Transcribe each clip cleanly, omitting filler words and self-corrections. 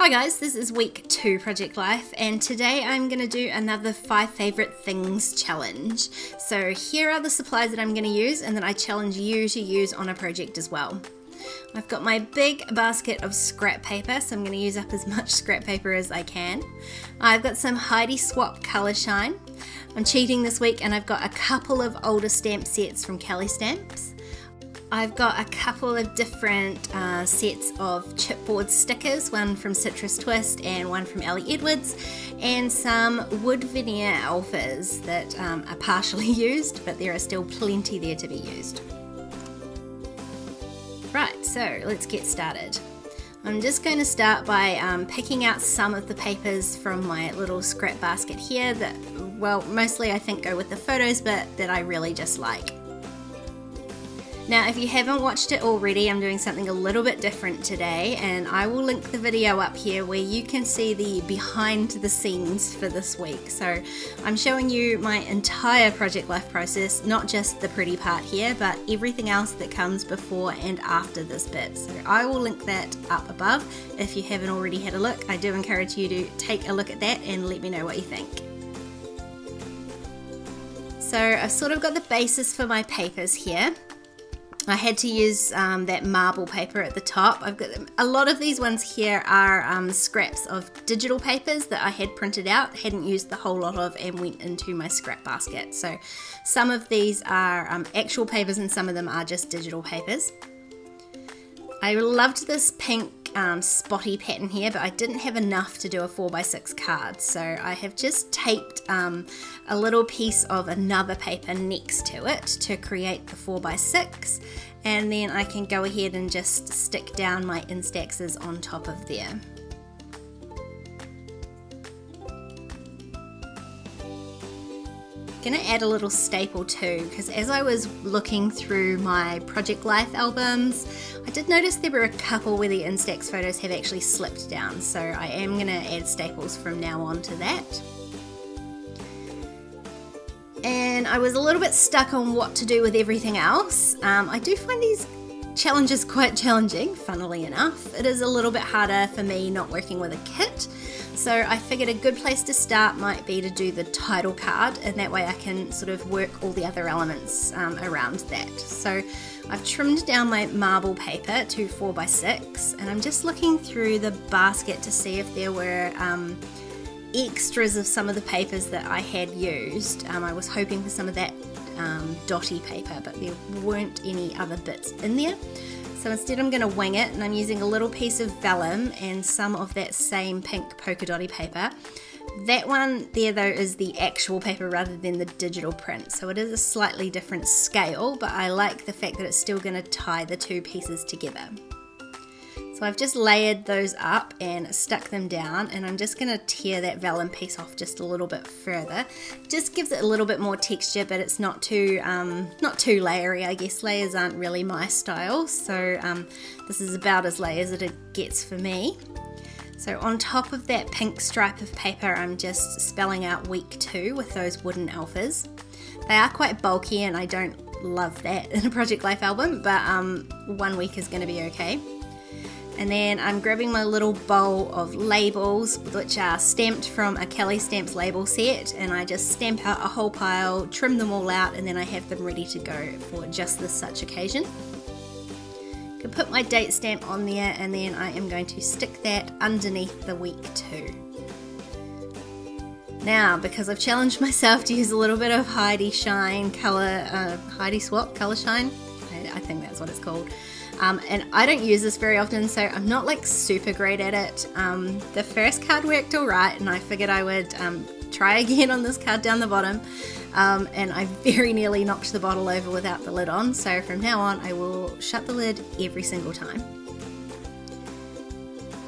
Hi guys, this is week 2 Project Life, and today I'm going to do another 5 favourite things challenge. So here are the supplies that I'm going to use and that I challenge you to use on a project as well. I've got my big basket of scrap paper, so I'm going to use up as much scrap paper as I can. I've got some Heidi Swap Colour Shine. I'm cheating this week and I've got a couple of older stamp sets from Kelly Stamps. I've got a couple of different sets of chipboard stickers, one from Citrus Twist and one from Ellie Edwards, and some wood veneer alphas that are partially used, but there are still plenty there to be used. Right, so let's get started. I'm just going to start by picking out some of the papers from my little scrap basket here that, well, mostly I think go with the photos, but that I really just like. Now, if you haven't watched it already, I'm doing something a little bit different today, and I will link the video up here where you can see the behind the scenes for this week. So I'm showing you my entire Project Life process, not just the pretty part here, but everything else that comes before and after this bit. So I will link that up above. If you haven't already had a look, I do encourage you to take a look at that and let me know what you think. So I've sort of got the basis for my papers here. I had to use that marble paper at the top. I've got a lot of these ones here are scraps of digital papers that I had printed out, hadn't used the whole lot of, and went into my scrap basket. So some of these are actual papers and some of them are just digital papers. I loved this pink spotty pattern here, but I didn't have enough to do a 4x6 card, so I have just taped a little piece of another paper next to it to create the 4x6, and then I can go ahead and just stick down my Instaxes on top of there. I'm going to add a little staple too, because as I was looking through my Project Life albums, I did notice there were a couple where the Instax photos have actually slipped down, so I am going to add staples from now on to that. And I was a little bit stuck on what to do with everything else. I do find these challenges quite challenging, funnily enough. It is a little bit harder for me not working with a kit. So I figured a good place to start might be to do the title card, and that way I can sort of work all the other elements around that. So I've trimmed down my marble paper to 4x6, and I'm just looking through the basket to see if there were extras of some of the papers that I had used. I was hoping for some of that dotty paper, but there weren't any other bits in there. So instead I'm going to wing it, and I'm using a little piece of vellum and some of that same pink polka dotty paper. That one there though is the actual paper rather than the digital print, so it is a slightly different scale, but I like the fact that it's still going to tie the two pieces together. So I've just layered those up and stuck them down, and I'm just going to tear that vellum piece off just a little bit further. Just gives it a little bit more texture, but it's not too layery. I guess layers aren't really my style, so this is about as layers as it gets for me. So on top of that pink stripe of paper, I'm just spelling out week 2 with those wooden alphas. They are quite bulky and I don't love that in a Project Life album, but 1 week is going to be okay. And then I'm grabbing my little bowl of labels, which are stamped from a Kelly Stamps label set, and I just stamp out a whole pile, trim them all out, and then I have them ready to go for just this such occasion. I can put my date stamp on there, and then I am going to stick that underneath the week 2. Now, because I've challenged myself to use a little bit of Heidi Swap Colour Shine, I think that's what it's called. And I don't use this very often, so I'm not like super great at it. The first card worked alright, and I figured I would try again on this card down the bottom, and I very nearly knocked the bottle over without the lid on, so from now on I will shut the lid every single time.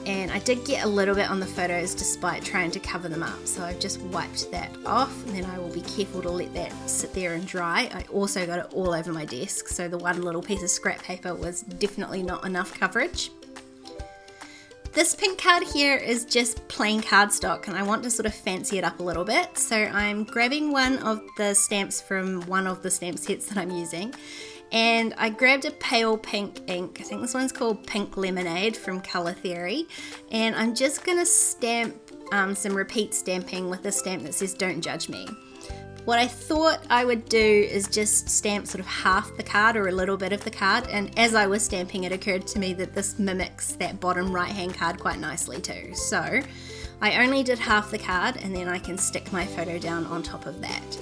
And I did get a little bit on the photos despite trying to cover them up, so I've just wiped that off, and then I will be careful to let that sit there and dry. I also got it all over my desk, so the one little piece of scrap paper was definitely not enough coverage. This pink card here is just plain cardstock, and I want to sort of fancy it up a little bit, so I'm grabbing one of the stamps from one of the stamp sets that I'm using, And I grabbed a pale pink ink. I think this one's called Pink Lemonade from Colour Theory. And I'm just going to stamp some repeat stamping with a stamp that says "Don't Judge Me." What I thought I would do is just stamp sort of half the card or a little bit of the card, and as I was stamping it occurred to me that this mimics that bottom right hand card quite nicely too. So I only did half the card, and then I can stick my photo down on top of that.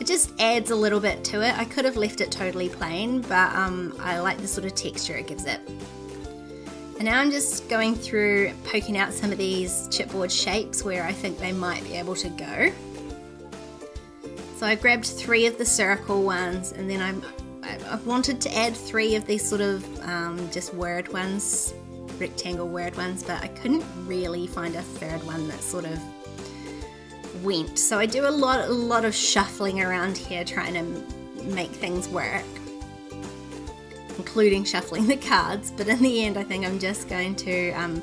It just adds a little bit to it. I could have left it totally plain, but I like the sort of texture it gives it. And now I'm just going through poking out some of these chipboard shapes where I think they might be able to go. So I grabbed 3 of the circle ones, and then I wanted to add 3 of these sort of just word ones, rectangle word ones, but I couldn't really find a third one that sort of went. So I do a lot of shuffling around here trying to make things work, including shuffling the cards, but in the end I think I'm just going to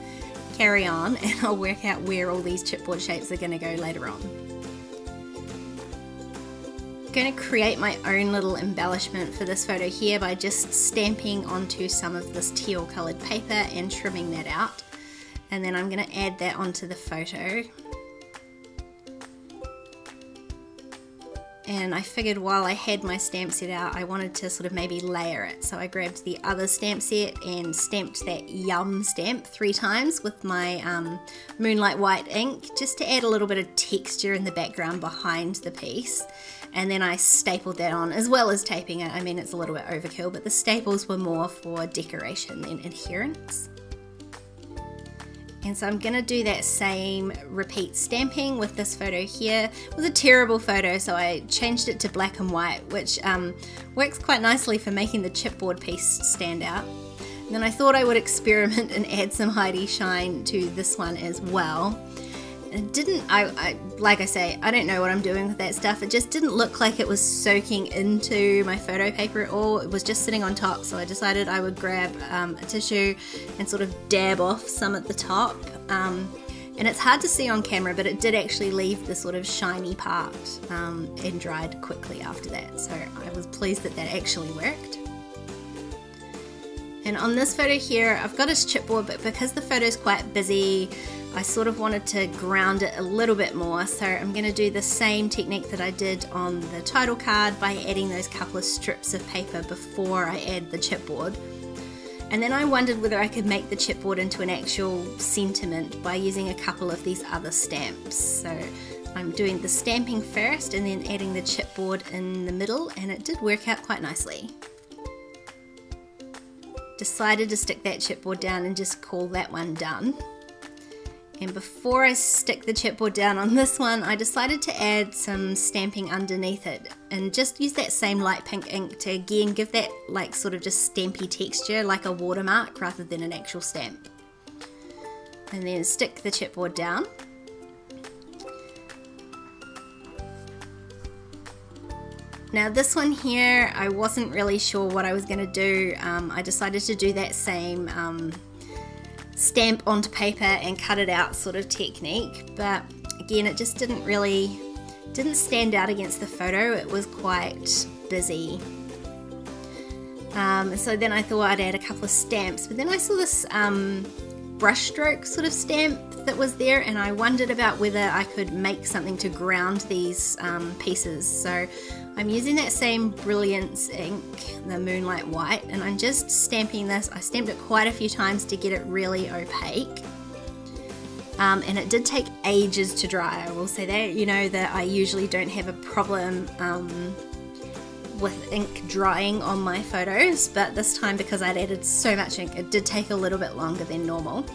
carry on, and I'll work out where all these chipboard shapes are going to go later on. I'm going to create my own little embellishment for this photo here by just stamping onto some of this teal coloured paper and trimming that out, and then I'm going to add that onto the photo. And I figured while I had my stamp set out, I wanted to sort of maybe layer it. So I grabbed the other stamp set and stamped that Yum stamp 3 times with my Moonlight White ink, just to add a little bit of texture in the background behind the piece. And then I stapled that on, as well as taping it. I mean, it's a little bit overkill, but the staples were more for decoration than adherence. And so I'm going to do that same repeat stamping with this photo here. It was a terrible photo, so I changed it to black and white, which works quite nicely for making the chipboard piece stand out. And then I thought I would experiment and add some Heidi shine to this one as well. It didn't, like I say, I don't know what I'm doing with that stuff. It just didn't look like it was soaking into my photo paper at all. It was just sitting on top, so I decided I would grab a tissue and sort of dab off some at the top. And it's hard to see on camera, but it did actually leave the sort of shiny part and dried quickly after that. So I was pleased that that actually worked. And on this photo here, I've got a chipboard, but because the photo is quite busy, I sort of wanted to ground it a little bit more, so I'm going to do the same technique that I did on the title card by adding those couple of strips of paper before I add the chipboard. And then I wondered whether I could make the chipboard into an actual sentiment by using a couple of these other stamps. So I'm doing the stamping first and then adding the chipboard in the middle, and it did work out quite nicely. Decided to stick that chipboard down and just call that one done. And before I stick the chipboard down on this one, I decided to add some stamping underneath it and just use that same light pink ink to again give that like sort of just stampy texture, like a watermark rather than an actual stamp. And then stick the chipboard down. Now this one here, I wasn't really sure what I was going to do. I decided to do that same stamp onto paper and cut it out sort of technique, but again it just didn't stand out against the photo. It was quite busy. So then I thought I'd add a couple of stamps, but then I saw this brushstroke sort of stamp that was there, and I wondered about whether I could make something to ground these pieces. So I'm using that same Brilliance ink, the Moonlight White, and I'm just stamping this. I stamped it quite a few times to get it really opaque. And it did take ages to dry, I will say that. You know that I usually don't have a problem with ink drying on my photos, but this time because I'd added so much ink, it did take a little bit longer than normal.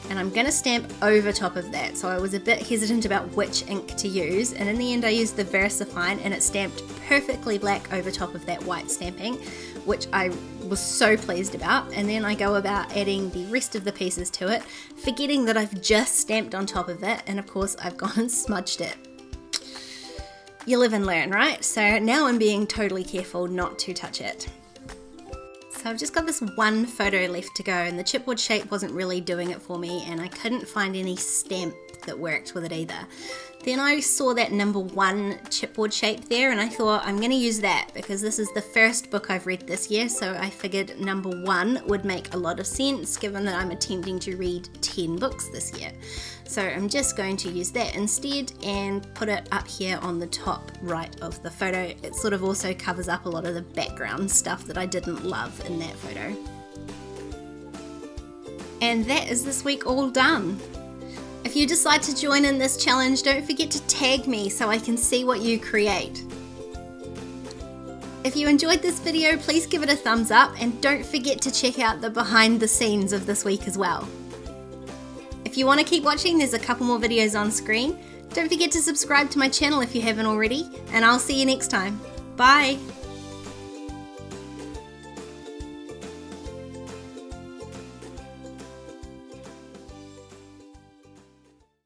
And I'm going to stamp over top of that, so I was a bit hesitant about which ink to use, and in the end I used the VersaFine, and it stamped perfectly black over top of that white stamping, which I was so pleased about. And then I go about adding the rest of the pieces to it, forgetting that I've just stamped on top of it, and of course I've gone and smudged it. You live and learn, right? So now I'm being totally careful not to touch it. So I've just got this one photo left to go, and the chipboard shape wasn't really doing it for me, and I couldn't find any stamp that worked with it either. Then I saw that number 1 chipboard shape there, and I thought I'm going to use that because this is the first book I've read this year, so I figured number 1 would make a lot of sense given that I'm attempting to read 10 books this year. So I'm just going to use that instead and put it up here on the top right of the photo. It sort of also covers up a lot of the background stuff that I didn't love in that photo. And that is this week all done. If you decide to join in this challenge, don't forget to tag me so I can see what you create. If you enjoyed this video, please give it a thumbs up and don't forget to check out the behind the scenes of this week as well. If you want to keep watching, there's a couple more videos on screen. Don't forget to subscribe to my channel if you haven't already, and I'll see you next time. Bye!